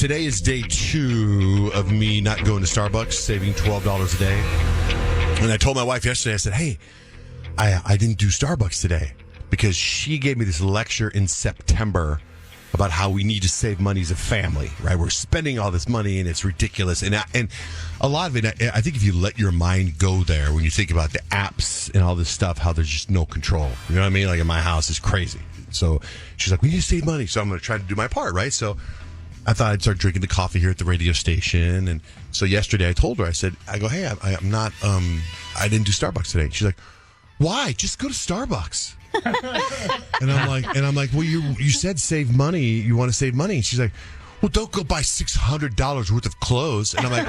today is day 2 of me not going to Starbucks, saving $12 a day. And I told my wife yesterday, I said, hey, I didn't do Starbucks today because she gave me this lecture in September about how we need to save money as a family, right? We're spending all this money and it's ridiculous. And a lot of it, I think if you let your mind go there, when you think about the apps and all this stuff, how there's just no control. You know what I mean? Like in my house, it's crazy. So she's like, we need to save money. So I'm going to try to do my part, right? So I thought I'd start drinking the coffee here at the radio station. And so yesterday I told her, I go, hey, I'm not, I didn't do Starbucks today. She's like, why? Just go to Starbucks. and I'm like, well, you said save money. You want to save money. And she's like, well, don't go buy $600 worth of clothes. And I'm like,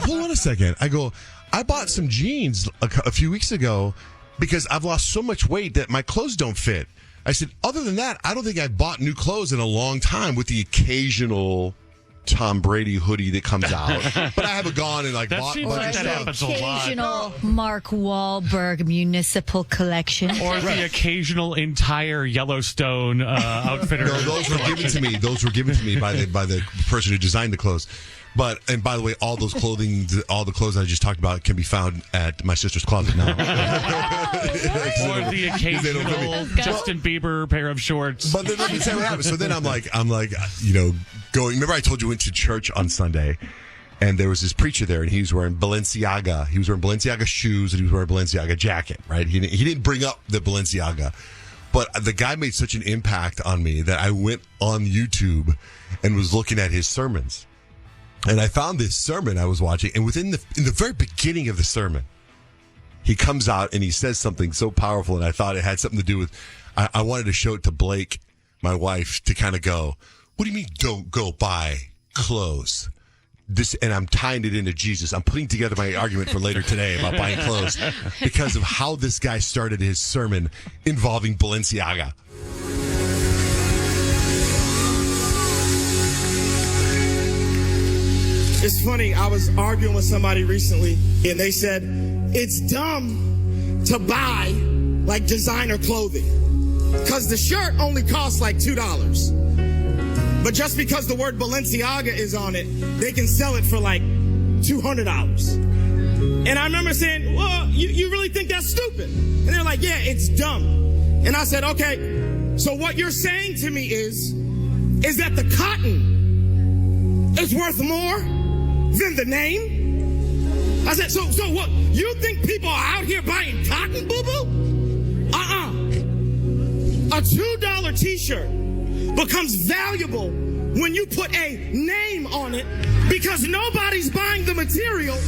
hold on a second. I go, I bought some jeans a few weeks ago because I've lost so much weight that my clothes don't fit. I said, other than that, I don't think I've bought new clothes in a long time with the occasional Tom Brady hoodie that comes out. But I haven't gone and bought a bunch of stuff. Occasional Mark Wahlberg municipal collection. Or the occasional entire Yellowstone outfitter. No, those were given to me. Those were given to me by the person who designed the clothes. And by the way, all the clothes I just talked about can be found at my sister's closet now. Or the occasional Justin Bieber pair of shorts. But then let me tell you what happened. So then I'm like, going. Remember I told you I went to church on Sunday, and there was this preacher there, and he was wearing Balenciaga. He was wearing Balenciaga shoes, and he was wearing a Balenciaga jacket. Right? He didn't bring up the Balenciaga, but the guy made such an impact on me that I went on YouTube and was looking at his sermons. And I found this sermon I was watching, and in the very beginning of the sermon, he comes out and he says something so powerful, and I thought it had something to do with, I wanted to show it to Blake, my wife, to kind of go, what do you mean don't go buy clothes? And I'm tying it into Jesus. I'm putting together my argument for later today about buying clothes because of how this guy started his sermon involving Balenciaga. It's funny, I was arguing with somebody recently, and they said, it's dumb to buy, designer clothing, because the shirt only costs $2. But just because the word Balenciaga is on it, they can sell it for $200. And I remember saying, well, you really think that's stupid? And they're like, yeah, it's dumb. And I said, okay, so what you're saying to me is that the cotton is worth more than the name? I said, so what? You think people are out here buying cotton, boo-boo? A $2 t-shirt becomes valuable when you put a name on it because nobody's buying the material.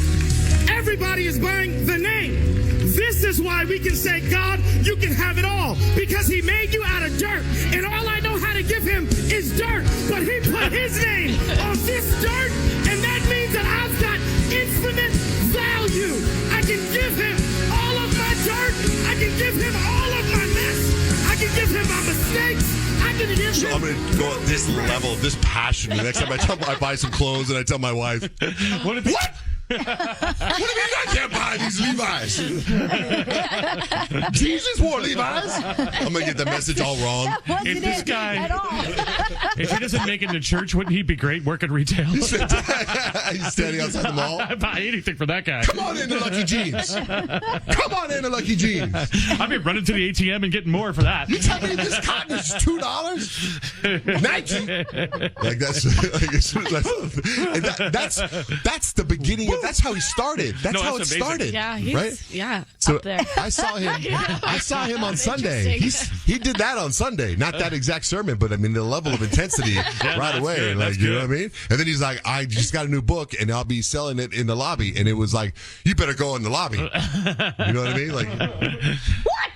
Everybody is buying the name. This is why we can say, God, you can have it all, because he made you out of dirt, and all I know how to give him is dirt, but he put his name on this dirt, and that means that I've got infinite value. I can give him all of my dirt. I can give him all of my mess. I can give him my mistakes. I can give him... I'm going to go at this level, this passion. The next time I buy some clothes and I tell my wife, what? What do you mean I can't buy these Levi's? Jesus wore Levi's? I'm going to get the message all wrong. If this guy, at all. If he doesn't make it to church, wouldn't he be great working retail? He's standing outside the mall. I'd buy anything for that guy. Come on into Lucky Jeans. Come on into Lucky Jeans. I'd be running to the ATM and getting more for that. You tell me this cotton is $2? Nike? That's the beginning of... That's how he started. That's how it amazing. Started. Yeah, right? Yeah, so up there. I saw him on Sunday. He did that on Sunday. Not that exact sermon, but I mean the level of intensity right away. Good, you know what I mean? And then he's like, I just got a new book and I'll be selling it in the lobby. And it was like, you better go in the lobby. You know what I mean? Like what?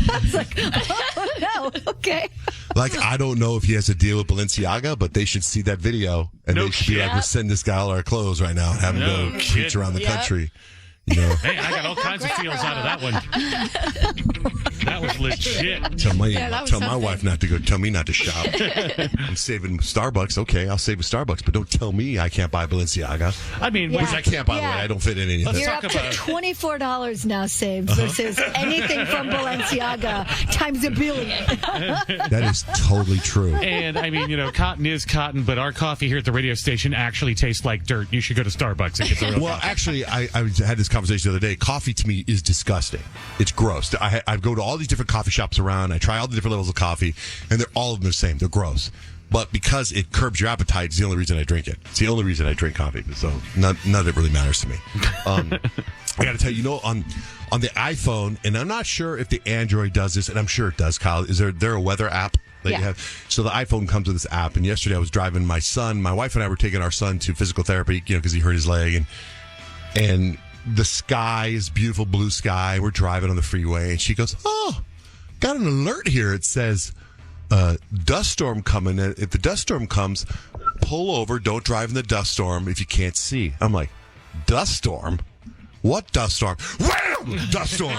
I was like, oh no, okay. I don't know if he has a deal with Balenciaga, but they should see that video and they should be like, we'll send this guy all our clothes right now and have him go preach around the country. You know, Hey, I got all kinds of feels out of that one. That was legit. tell my that was tell my something. wife not to go. Tell me not to shop. I'm saving Starbucks. Okay, I'll save with Starbucks, but don't tell me I can't buy Balenciaga. I mean, Yeah. Which I can't, by the way. Yeah. I don't fit in any of Let's this. You're talk up to about- $24 now saved versus anything from Balenciaga times a billion. That is totally true. and I mean, cotton is cotton, but our coffee here at the radio station actually tastes like dirt. You should go to Starbucks and get the real Well, coffee. actually, I had this conversation the other day. Coffee to me is disgusting. It's gross. I go to all these different coffee shops around. I try all the different levels of coffee, and all of them are the same. They're gross. But because it curbs your appetite, it's the only reason I drink it. It's the only reason I drink coffee. So none of it really matters to me. I got to tell you, on the iPhone, and I'm not sure if the Android does this, and I'm sure it does, Kyle. Is there a weather app that you Yeah. have? So the iPhone comes with this app, and yesterday I was driving my son. My wife and I were taking our son to physical therapy, because he hurt his leg, and the sky is beautiful blue sky. We're driving on the freeway, and she goes, "Oh, got an alert here. It says dust storm coming. If the dust storm comes, pull over. Don't drive in the dust storm if you can't see." I'm like, "Dust storm? What dust storm?" Wham! Dust storm.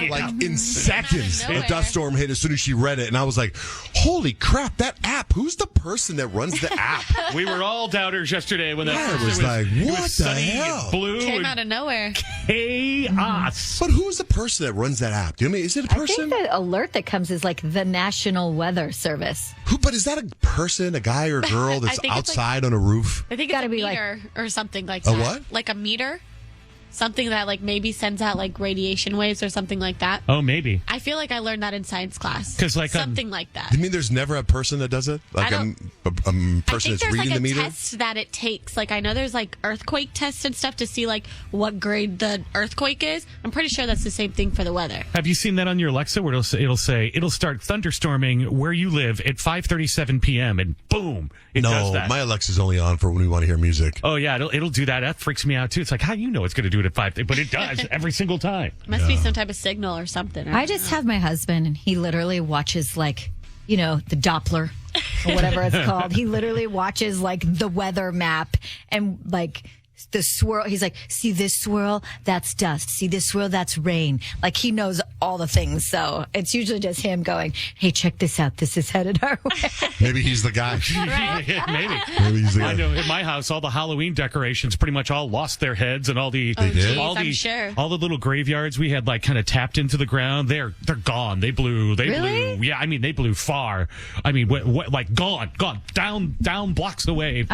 Like in seconds, Out of the nowhere. dust storm hit as soon as she read it, and I was like, "Holy crap! That app. Who's the person that runs the app?" We were all doubters yesterday when that Yeah, it it was like, it what was the sunny hell? and blue Came and out of nowhere. chaos. But who's the person that runs that app? Do you mean is it a I person? think the alert that comes is like the National Weather Service. Who? But is that a person, a guy or a girl that's think it's outside on a roof? I think Gotta it's a be like- meter or something like A that. what? Like a meter? Something that like maybe sends out like radiation waves or something like that. Oh, maybe. I feel like I learned that in science class. 'Cause, like, something like that. You mean there's never a person that does it? Like I a don't- person I that's think there's reading like the a meter? test that it takes. Like I know there's like earthquake tests and stuff to see like what grade the earthquake is. I'm pretty sure that's the same thing for the weather. Have you seen that on your Alexa where it'll say it'll start thunderstorming where you live at 5:37 p.m. and boom, it does No, that. my Alexa's only on for when we want to hear music. Oh yeah, it'll do that. That freaks me out too. It's like, how do you know it's going to do it at 5? But it does every single time. Must be some type of signal or something. I just have my husband, and he literally watches like, the Doppler or whatever it's called. He literally watches like the weather map and like the swirl. He's like, see this swirl? That's dust. See this swirl? That's rain. Like he knows all the things. So it's usually just him going, hey, check this out. This is headed our way. Maybe he's the guy. Maybe. Maybe he's the I guy. know in my house, all the Halloween decorations pretty much all lost their heads, and all the did? all I'm the sure. all the little graveyards we had like kind of tapped into the ground. They're gone. They blew. Really? Yeah, I mean they blew far. I mean, like gone, down blocks away.